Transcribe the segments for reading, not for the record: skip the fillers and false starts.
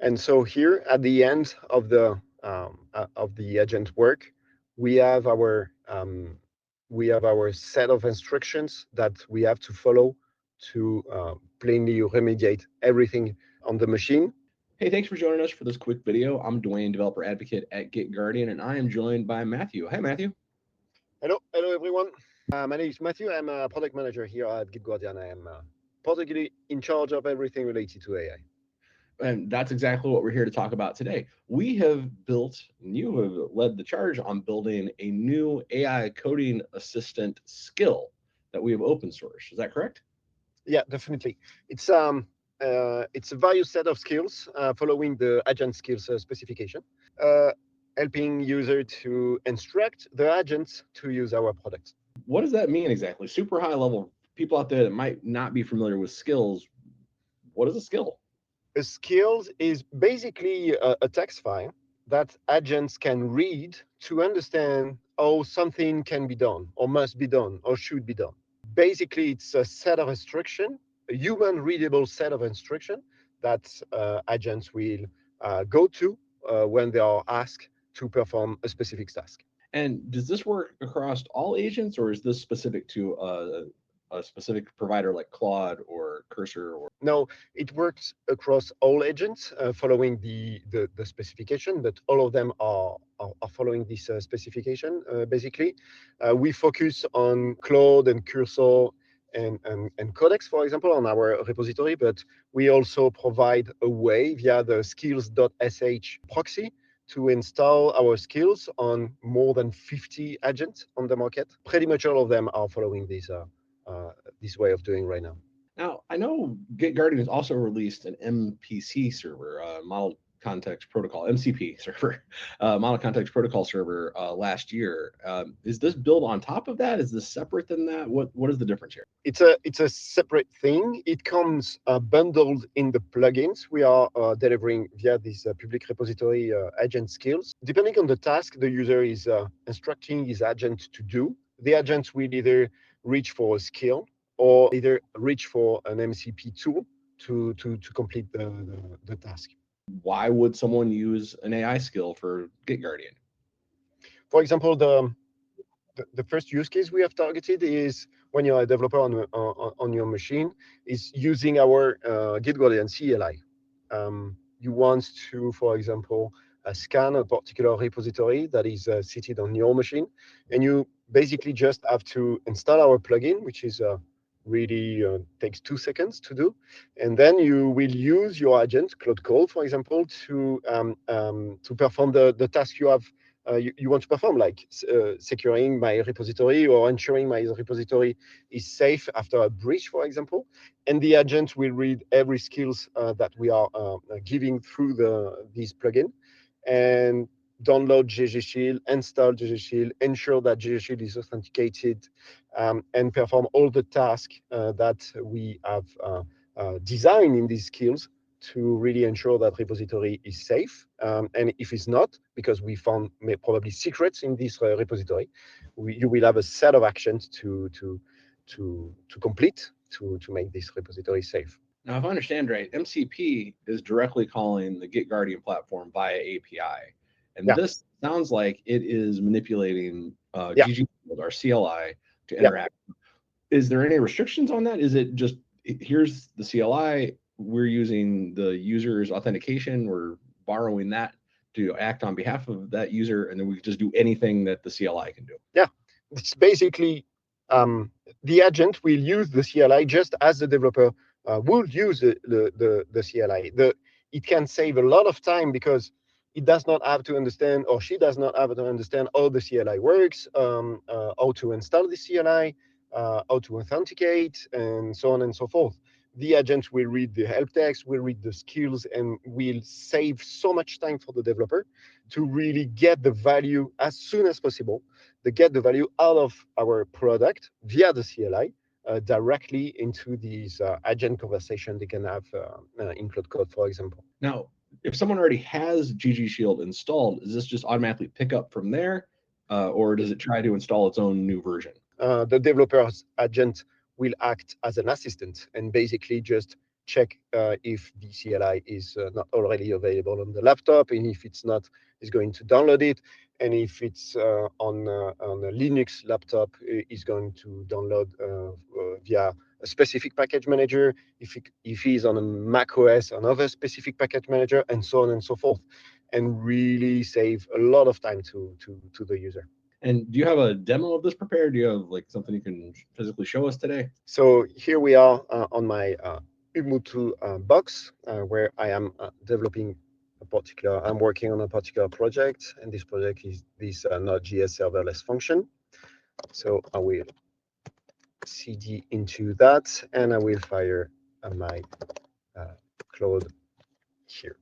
And so here at the end of the agent work, we have our set of instructions that we have to follow to plainly remediate everything on the machine. Hey, thanks for joining us for this quick video. I'm Dwayne, developer advocate at GitGuardian, and I am joined by Matthew. Hi, Matthew. Hello everyone. My name is Matthew. I'm a product manager here at GitGuardian. I am particularly in charge of everything related to AI. And that's exactly what we're here to talk about today. We have built, and you have led the charge on building a new AI coding assistant skill that we have open source. Is that correct? Yeah, definitely. It's a various set of skills following the agent skills specification, uh, helping user to instruct the agents to use our products. What does that mean exactly? Super high level, people out there that might not be familiar with skills, what is a skill? A skill is basically a text file that agents can read to understand how something can be done, or must be done, or should be done. Basically, it's a set of instruction, a human readable set of instruction that agents will go to when they are asked to perform a specific task. And does this work across all agents, or is this specific to a specific provider like Claude or Cursor? Or No, it works across all agents following the specification, but all of them are following this specification. Basically, we focus on Claude and Cursor and Codex, for example, on our repository, but we also provide a way via the skills.sh proxy to install our skills on more than 50 agents on the market. Pretty much all of them are following this way of doing right now. now, I know GitGuardian has also released an MPC server, Model Context Protocol, MCP server, Model Context Protocol server last year. Is this built on top of that? Is this separate than that? What is the difference here? It's a separate thing. It comes bundled in the plugins we are delivering via this public repository agent skills. Depending on the task the user is instructing his agent to do, the agent will either reach for a skill or either reach for an MCP tool to complete the task. Why would someone use an AI skill for GitGuardian? For example, the first use case we have targeted is when you're a developer on your machine, is using our GitGuardian CLI. You want to, for example, scan a particular repository that is seated on your machine, and you basically just have to install our plugin, which is really takes 2 seconds to do, and then you will use your agent, Claude Code, for example, to perform the task you want to perform, like securing my repository or ensuring my repository is safe after a breach, for example. And the agent will read every skills that we are giving through this plugin and download ggshield, install ggshield, ensure that ggshield is authenticated, and perform all the tasks that we have designed in these skills to really ensure that repository is safe. And if it's not, because we found probably secrets in this repository, you will have a set of actions to complete to make this repository safe. Now, if I understand right, MCP is directly calling the GitGuardian platform via API. And Yeah, this sounds like it is manipulating yeah, ggshield, our CLI, to yeah. interact. Is there any restrictions on that? Is it just, here's the CLI, we're using the user's authentication, we're borrowing that to act on behalf of that user, and then we just do anything that the CLI can do? Yeah, it's basically the agent will use the CLI just as the developer would use the CLI. It can save a lot of time because it does not have to understand, or she does not have to understand how the CLI works, how to install the CLI, how to authenticate, and so on and so forth. The agent will read the help text, will read the skills, and will save so much time for the developer to really get the value as soon as possible. They get the value out of our product via the CLI directly into these agent conversation they can have in Claude Code, for example. Now, if someone already has ggshield installed, does this just automatically pick up from there, or does it try to install its own new version? The developer's agent will act as an assistant and basically just check if the CLI is not already available on the laptop, and if it's not, is going to download it. And if it's on a Linux laptop, is going to download via a specific package manager. If he's on a Mac OS, another specific package manager, and so on and so forth, and really save a lot of time to the user. And do you have a demo of this prepared? Do you have like something you can physically show us today? So here we are on my Ubuntu box, where I am developing I'm working on a particular project, and this project is this Node.js serverless function. So I will cd into that, and I will fire my Claude here.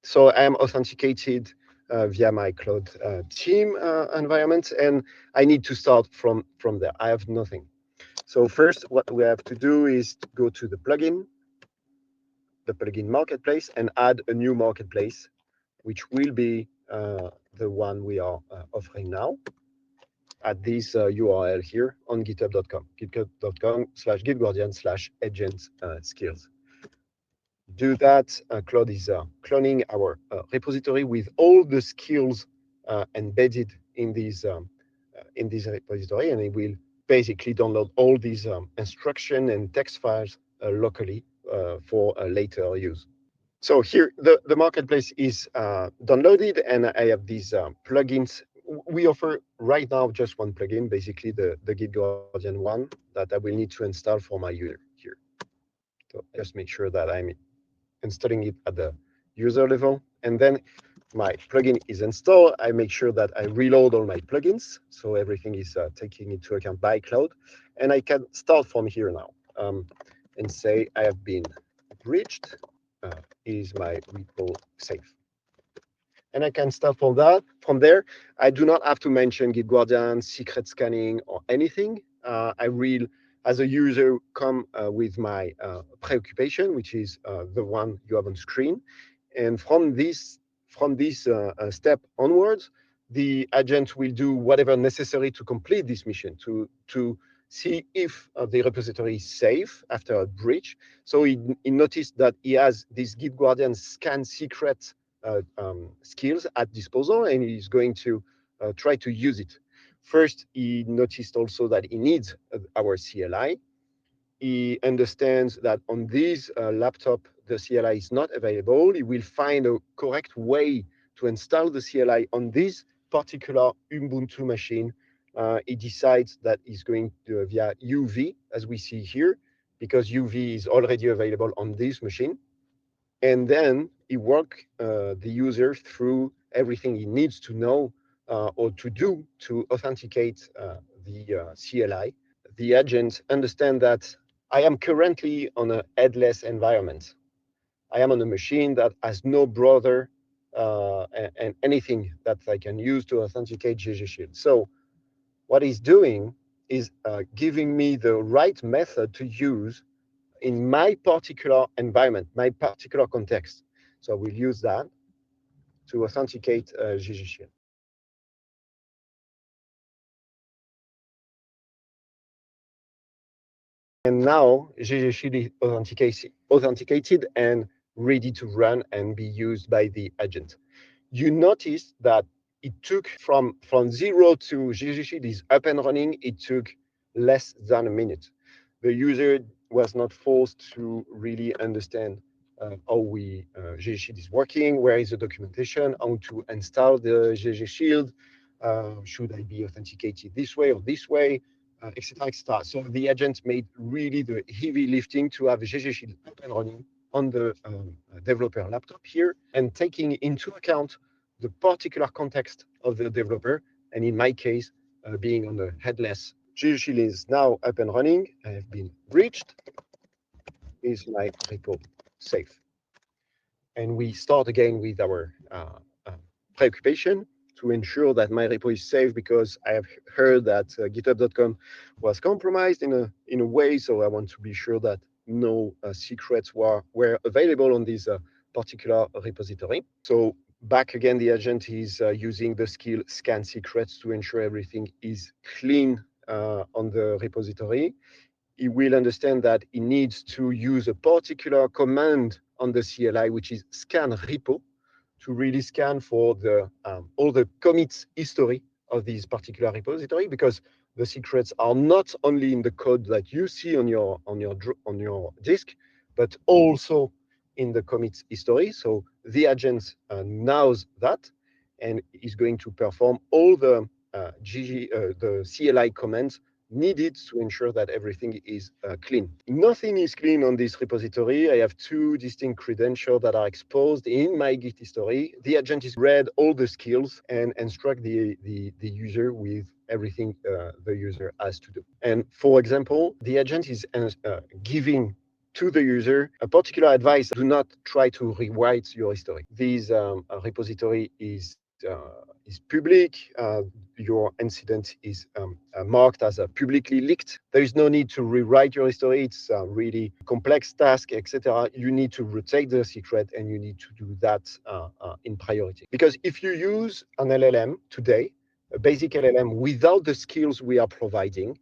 So I am authenticated via my Claude team environment, and I need to start from there. I have nothing. So first, what we have to do is to go to the plugin marketplace, and add a new marketplace, which will be the one we are offering now at this URL here on github.com, github.com/gitguardian/agent skills. Do that. Claude is cloning our repository with all the skills embedded in this repository, and it will basically download all these instruction and text files locally for later use. So here, the marketplace is downloaded, and I have these plugins. We offer right now just one plugin, basically the GitGuardian one, that I will need to install for my user here. So just make sure that I'm installing it at the user level. And then my plugin is installed. I make sure that I reload all my plugins, so everything is taken into account by Claude. And I can start from here now and say I have been breached. Is my repo safe? And I can start from that. From there, I do not have to mention GitGuardian, secret scanning, or anything. I will, as a user, come with my preoccupation, which is the one you have on screen. And from this step onwards, the agent will do whatever necessary to complete this mission, to see if the repository is safe after a breach. So he noticed that he has this GitGuardian scan secret skills at disposal, and he's going to try to use it. First, he noticed also that he needs our CLI. He understands that on this laptop, the CLI is not available. He will find a correct way to install the CLI on this particular Ubuntu machine. He decides that he's going to via UV, as we see here, because UV is already available on this machine. And then he work the user through everything he needs to know or to do to authenticate the CLI. The agent understand that I am currently on a headless environment. I am on a machine that has no browser and anything that I can use to authenticate ggshield. So what he's doing is giving me the right method to use in my particular environment, my particular context. So we'll use that to authenticate ggshield. And now ggshield is authenticated and ready to run and be used by the agent. You notice that it took from 0 to ggshield is up and running, it took less than a minute. The user was not forced to really understand how ggshield is working, where is the documentation, how to install the ggshield, should I be authenticated this way or this way, etc., etc. So the agent made really the heavy lifting to have ggshield up and running on the developer laptop here, and taking into account the particular context of the developer, and in my case, being on the headless. ggshield is now up and running. I have been breached. Is my repo safe? And we start again with our preoccupation to ensure that my repo is safe, because I have heard that github.com was compromised in a way. So I want to be sure that no secrets were available on this particular repository. So back again, the agent is using the skill scan secrets to ensure everything is clean on the repository. it will understand that it needs to use a particular command on the CLI, which is scan repo, to really scan for the all the commits history of this particular repository, because the secrets are not only in the code that you see on your disk, but also in the commits history. So the agent knows that and is going to perform all the the CLI commands needed to ensure that everything is clean. Nothing is clean on this repository. I have two distinct credentials that are exposed in my Git history. The agent is read all the skills and instruct the user with everything the user has to do. And for example, the agent is giving to the user a particular advice: do not try to rewrite your history. This repository is public. Your incident is marked as a publicly leaked. There is no need to rewrite your history. It's a really complex task, etc. You need to rotate the secret, and you need to do that in priority. Because if you use an LLM today, a basic LLM without the skills we are providing,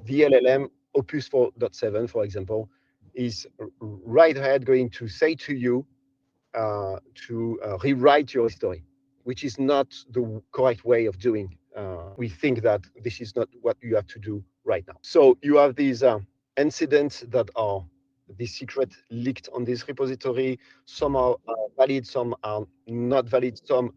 the LLM Opus 4.7, for example, is right ahead going to say to you to rewrite your history, which is not the correct way of doing. We think that this is not what you have to do right now. So you have these incidents that are the secret leaked on this repository. Some are valid, some are not valid, some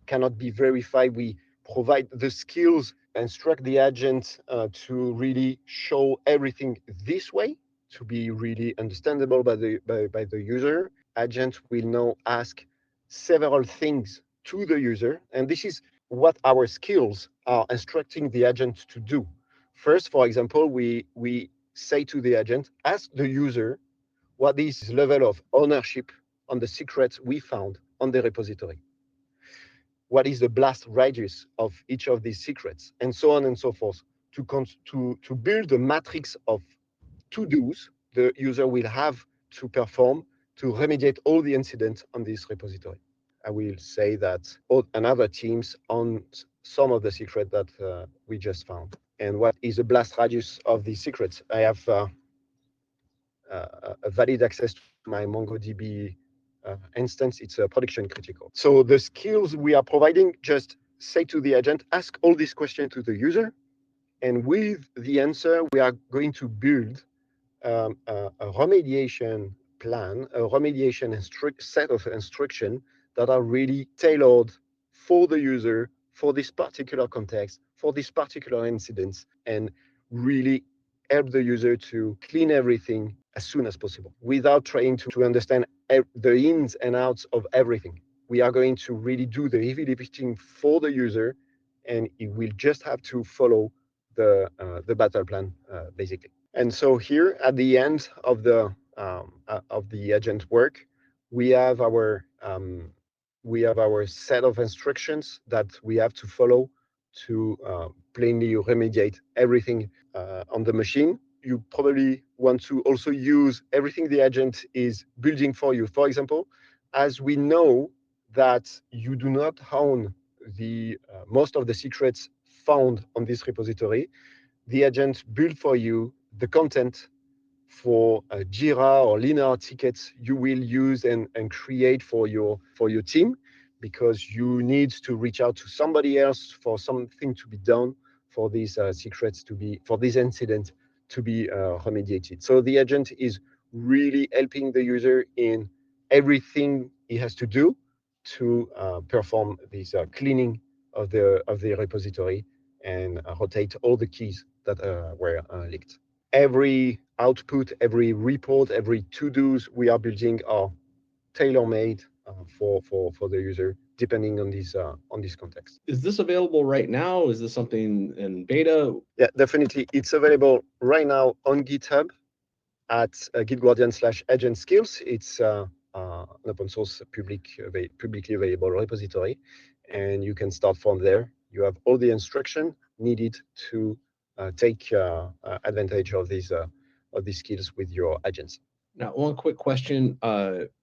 cannot be verified. We provide the skills, instruct the agent to really show everything this way, to be really understandable by the user. Agent will now ask several things to the user, and this is what our skills are instructing the agent to do. First, for example, we say to the agent, ask the user what is his level of ownership on the secrets we found on the repository. What is the blast radius of each of these secrets, and so on and so forth, to build a matrix of to-dos the user will have to perform to remediate all the incidents on this repository. I will say that another teams on some of the secrets that we just found. And what is the blast radius of these secrets? I have a valid access to my MongoDB instance. It's a production critical. So the skills we are providing, just say to the agent, ask all these questions to the user. And with the answer, we are going to build a remediation plan, a remediation set of instructions that are really tailored for the user, for this particular context, for this particular incident, and really help the user to clean everything as soon as possible without trying to understand the ins and outs of everything. We are going to really do the heavy lifting for the user, and it will just have to follow the battle plan, basically. And so here at the end of the agent work, we have our set of instructions that we have to follow to plainly remediate everything on the machine. You probably want to also use everything the agent is building for you. For example, as we know that you do not own the most of the secrets found on this repository, the agent build for you the content for Jira or linear tickets you will use and create for your team, because you need to reach out to somebody else for something to be done, for these secrets to be, for this incident to be remediated. So the agent is really helping the user in everything he has to do to perform this cleaning of the repository and rotate all the keys that were leaked. Every output, every report, every to-dos we are building are tailor-made for the user, depending on this context. Is this available right now? Is this something in beta? Yeah, definitely. It's available right now on GitHub at GitGuardian/agent skills. It's an open source publicly available repository, and you can start from there. You have all the instruction needed to take advantage of these skills with your agents. Now, one quick question.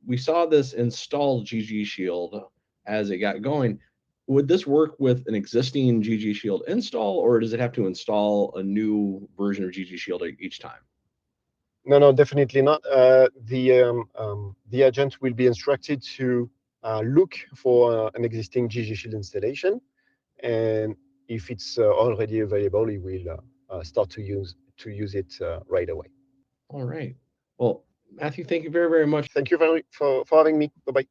We saw this install ggshield as it got going. Would this work with an existing ggshield install, or does it have to install a new version of ggshield each time? No, definitely not. The agent will be instructed to look for an existing ggshield installation, and if it's already available, it will start to use it right away. All right. Well, Matthew, thank you very, very much. Thank you for having me. Bye bye.